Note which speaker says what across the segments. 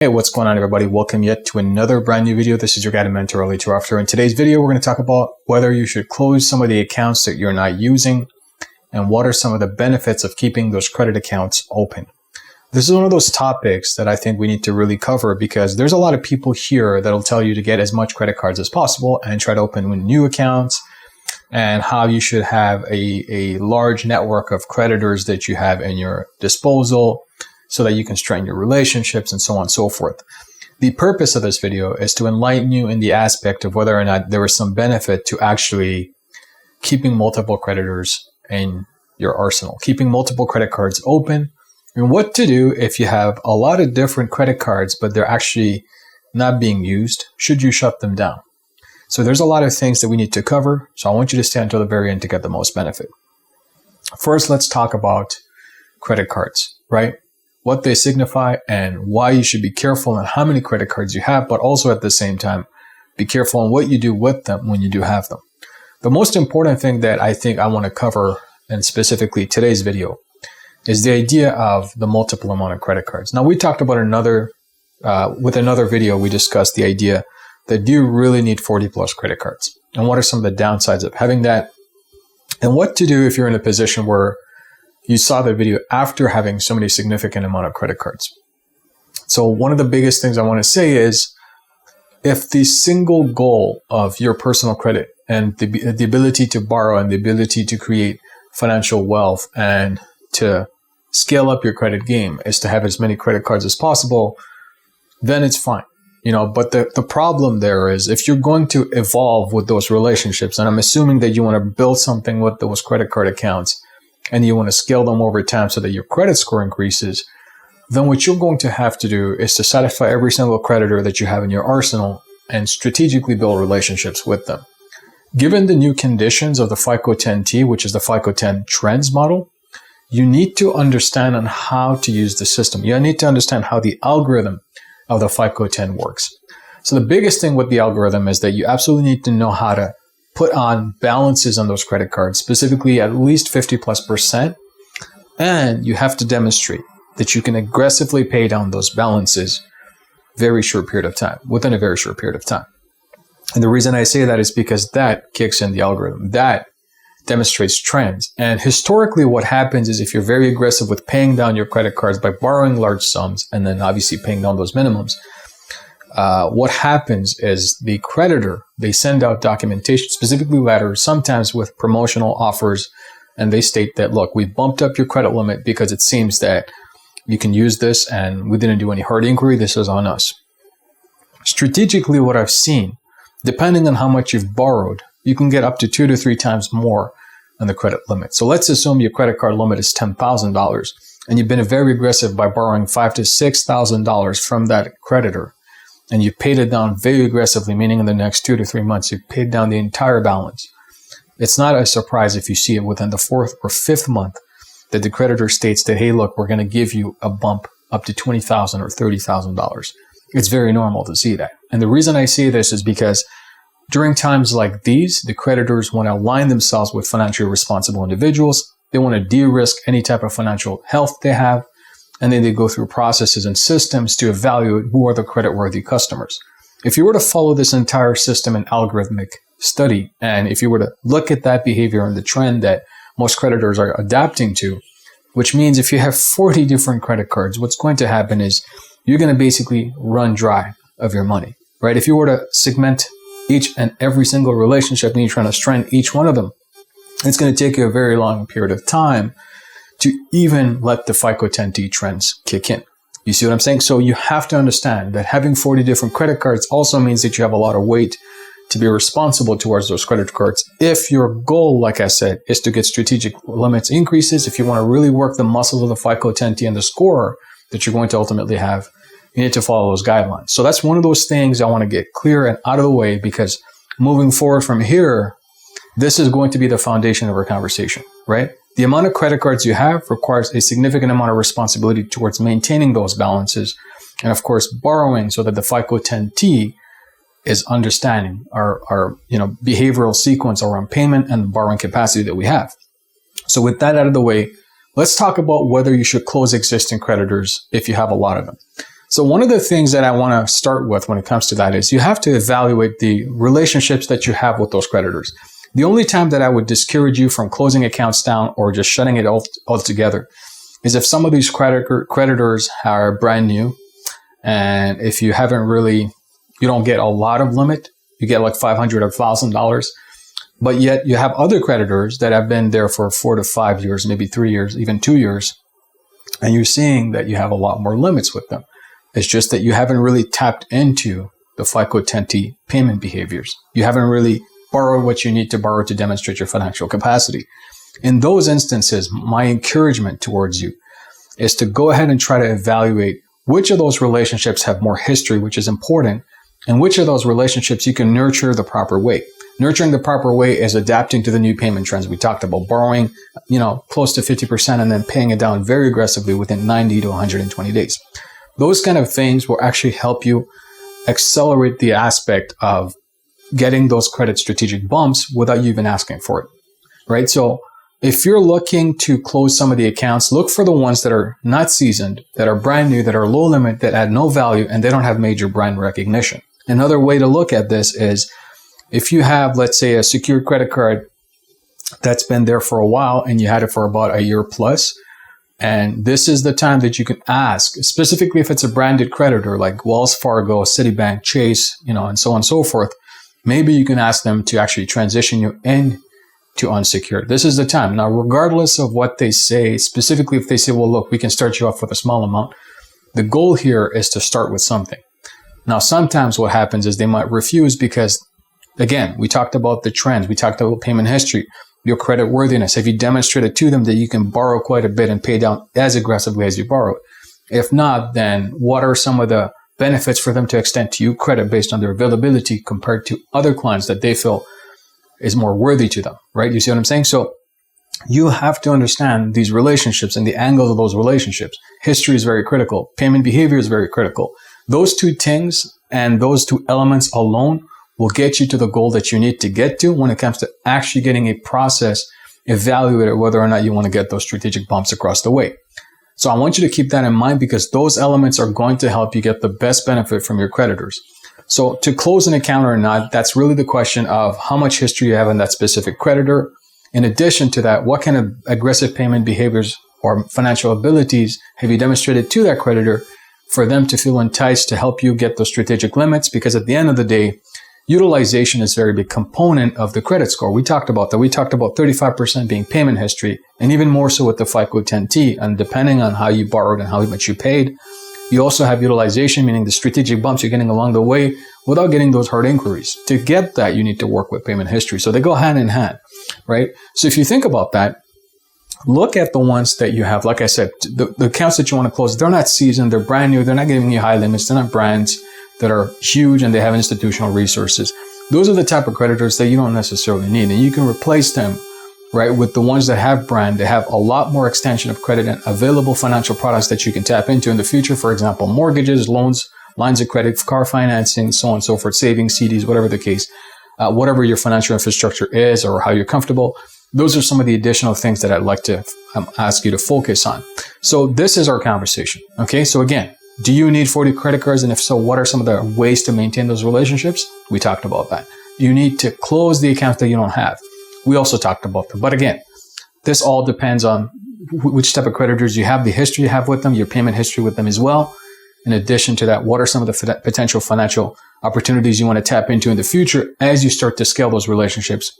Speaker 1: Hey, what's going on, everybody? Welcome yet to another brand new video. This is your guided mentor, Ali Tarafter. In today's video, we're going to talk about whether you should close some of the accounts that you're not using and what are some of the benefits of keeping those credit accounts open. This is one of those topics that I think we need to really cover because there's a lot of people here that'll tell you to get as much credit cards as possible and try to open new accounts, and how you should have a large network of creditors that you have in your disposal so that you can strengthen your relationships and so on and so forth. The purpose of this video is to enlighten you in the aspect of whether or not there is some benefit to actually keeping multiple creditors in your arsenal, keeping multiple credit cards open, and what to do if you have a lot of different credit cards, but they're actually not being used. Should you shut them down? So there's a lot of things that we need to cover. So I want you to stay until the very end to get the most benefit. First, let's talk about credit cards, right? What they signify and why you should be careful on how many credit cards you have, but also at the same time, be careful on what you do with them when you do have them. The most important thing that I think I want to cover, and specifically today's video, is the idea of the multiple amount of credit cards. Now, we talked about with another video, we discussed the idea that do you really need 40 plus credit cards? And what are some of the downsides of having that? And what to do if you're in a position where you saw the video after having so many significant amount of credit cards. So one of the biggest things I want to say is, if the single goal of your personal credit and the ability to borrow and the ability to create financial wealth and to scale up your credit game is to have as many credit cards as possible, then it's fine. But the problem there is, if you're going to evolve with those relationships, and I'm assuming that you want to build something with those credit card accounts, and you want to scale them over time so that your credit score increases, then what you're going to have to do is to satisfy every single creditor that you have in your arsenal and strategically build relationships with them. Given the new conditions of the FICO 10T, which is the FICO 10 Trends model, you need to understand on how to use the system. You need to understand how the algorithm of the FICO 10 works. So the biggest thing with the algorithm is that you absolutely need to know how to put on balances on those credit cards, specifically at least 50+%. And you have to demonstrate that you can aggressively pay down those balances within a very short period of time. And the reason I say that is because that kicks in the algorithm. That demonstrates trends. And historically, what happens is, if you're very aggressive with paying down your credit cards by borrowing large sums and then obviously paying down those minimums, what happens is the creditor, they send out documentation, specifically letters, sometimes with promotional offers, and they state that, look, we bumped up your credit limit because it seems that you can use this and we didn't do any hard inquiry. This is on us. Strategically, what I've seen, depending on how much you've borrowed, you can get up to 2 to 3 times more on the credit limit. So let's assume your credit card limit is $10,000 and you've been very aggressive by borrowing $5,000 to $6,000 from that creditor, and you paid it down very aggressively, meaning in the next 2 to 3 months, you paid down the entire balance. It's not a surprise if you see it within the 4th or 5th month that the creditor states that, hey, look, we're going to give you a bump up to $20,000 or $30,000. It's very normal to see that. And the reason I say this is because during times like these, the creditors want to align themselves with financially responsible individuals. They want to de-risk any type of financial health they have. And then they go through processes and systems to evaluate who are the creditworthy customers. If you were to follow this entire system and algorithmic study, and if you were to look at that behavior and the trend that most creditors are adapting to, which means if you have 40 different credit cards, what's going to happen is you're going to basically run dry of your money, right? If you were to segment each and every single relationship and you're trying to strengthen each one of them, it's going to take you a very long period of time to even let the FICO 10T trends kick in. You see what I'm saying? So you have to understand that having 40 different credit cards also means that you have a lot of weight to be responsible towards those credit cards. If your goal, like I said, is to get strategic limits increases, if you want to really work the muscles of the FICO 10T and the score that you're going to ultimately have, you need to follow those guidelines. So that's one of those things I want to get clear and out of the way, because moving forward from here, this is going to be the foundation of our conversation, right? The amount of credit cards you have requires a significant amount of responsibility towards maintaining those balances, and of course borrowing, so that the FICO 10T is understanding our behavioral sequence around payment and borrowing capacity that we have. So with that out of the way, let's talk about whether you should close existing creditors if you have a lot of them. So one of the things that I want to start with when it comes to that is you have to evaluate the relationships that you have with those creditors. The only time that I would discourage you from closing accounts down or just shutting it altogether is if some of these creditors are brand new, and if you don't get a lot of limit, you get like $500 or $1,000, but yet you have other creditors that have been there for 4 to 5 years, maybe 3 years, even 2 years, and you're seeing that you have a lot more limits with them. It's just that you haven't really tapped into the FICO 10T payment behaviors. You haven't really borrowed what you need to borrow to demonstrate your financial capacity. In those instances, my encouragement towards you is to go ahead and try to evaluate which of those relationships have more history, which is important, and which of those relationships you can nurture the proper way. Nurturing the proper way is adapting to the new payment trends. We talked about borrowing, close to 50% and then paying it down very aggressively within 90 to 120 days. Those kind of things will actually help you accelerate the aspect of getting those credit strategic bumps without you even asking for it, right? So if you're looking to close some of the accounts, look for the ones that are not seasoned, that are brand new, that are low limit, that add no value, and they don't have major brand recognition. Another way to look at this is if you have, let's say, a secured credit card that's been there for a while and you had it for about a year plus, and this is the time that you can ask, specifically if it's a branded creditor like Wells Fargo, Citibank, Chase, and so on and so forth, maybe you can ask them to actually transition you into unsecured. This is the time. Now, regardless of what they say, specifically if they say, well, look, we can start you off with a small amount, the goal here is to start with something. Now, sometimes what happens is they might refuse because, again, we talked about the trends. We talked about payment history, your credit worthiness. Have you demonstrated to them that you can borrow quite a bit and pay down as aggressively as you borrowed? If not, then what are some of the benefits for them to extend to you credit based on their availability compared to other clients that they feel is more worthy to them, right? You see what I'm saying? So you have to understand these relationships and the angles of those relationships. History is very critical. Payment behavior is very critical. Those two things and those two elements alone will get you to the goal that you need to get to when it comes to actually getting a process evaluated whether or not you want to get those strategic bumps across the way. So I want you to keep that in mind because those elements are going to help you get the best benefit from your creditors. So to close an account or not, that's really the question of how much history you have in that specific creditor. In addition to that, what kind of aggressive payment behaviors or financial abilities have you demonstrated to that creditor for them to feel enticed to help you get those strategic limits? Because at the end of the day, utilization is a very big component of the credit score. We talked about that. We talked about 35% being payment history, and even more so with the FICO 10T. And depending on how you borrowed and how much you paid, you also have utilization, meaning the strategic bumps you're getting along the way without getting those hard inquiries. To get that, you need to work with payment history. So they go hand in hand, right? So if you think about that, look at the ones that you have. Like I said, the accounts that you want to close, they're not seasoned, they're brand new, they're not giving you high limits, they're not brands that are huge and they have institutional resources. Those are the type of creditors that you don't necessarily need. And you can replace them, right, with the ones that have brand. They have a lot more extension of credit and available financial products that you can tap into in the future. For example, mortgages, loans, lines of credit, car financing, so on and so forth, savings, CDs, whatever the case, whatever your financial infrastructure is or how you're comfortable. Those are some of the additional things that I'd like to ask you to focus on. So this is our conversation. Okay. So again, do you need 40 credit cards? And if so, what are some of the ways to maintain those relationships? We talked about that. Do you need to close the accounts that you don't have? We also talked about them. But again, this all depends on which type of creditors you have, the history you have with them, your payment history with them as well. In addition to that, what are some of the potential financial opportunities you want to tap into in the future as you start to scale those relationships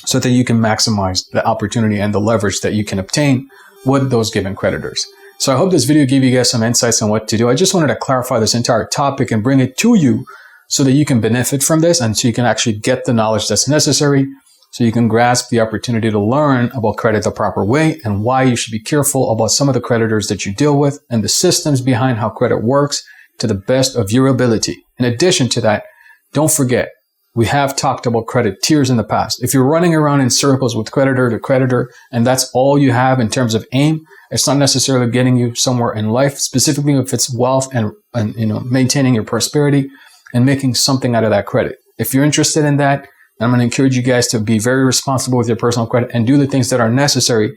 Speaker 1: so that you can maximize the opportunity and the leverage that you can obtain with those given creditors. So I hope this video gave you guys some insights on what to do. I just wanted to clarify this entire topic and bring it to you so that you can benefit from this and so you can actually get the knowledge that's necessary so you can grasp the opportunity to learn about credit the proper way and why you should be careful about some of the creditors that you deal with and the systems behind how credit works to the best of your ability. In addition to that, don't forget, we have talked about credit tiers in the past. If you're running around in circles with creditor to creditor and that's all you have in terms of aim, it's not necessarily getting you somewhere in life, specifically if it's wealth and maintaining your prosperity and making something out of that credit. If you're interested in that, I'm going to encourage you guys to be very responsible with your personal credit and do the things that are necessary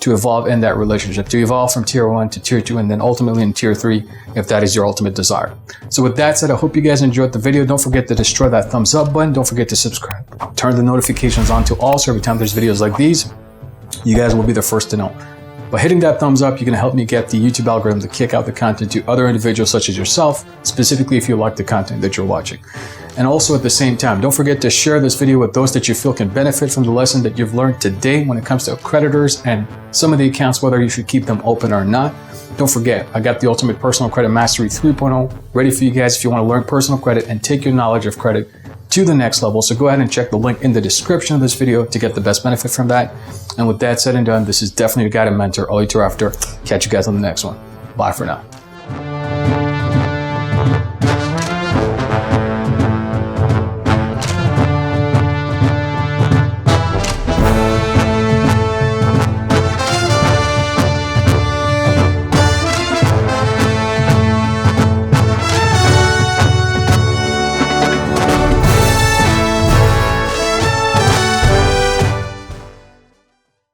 Speaker 1: to evolve in that relationship, to evolve from tier 1 to tier 2, and then ultimately in tier 3, if that is your ultimate desire. So with that said, I hope you guys enjoyed the video. Don't forget to destroy that thumbs up button. Don't forget to subscribe. Turn the notifications on to all, so every time there's videos like these, you guys will be the first to know. By hitting that thumbs up, you're going to help me get the YouTube algorithm to kick out the content to other individuals such as yourself, specifically if you like the content that you're watching. And also at the same time, don't forget to share this video with those that you feel can benefit from the lesson that you've learned today when it comes to creditors and some of the accounts, whether you should keep them open or not. Don't forget, I got the Ultimate Personal Credit Mastery 3.0 ready for you guys if you want to learn personal credit and take your knowledge of credit to the next level. So go ahead and check the link in the description of this video to get the best benefit from that. And with that said and done, this is definitely your guide and mentor, Early to After. Catch you guys on the next one. Bye for now.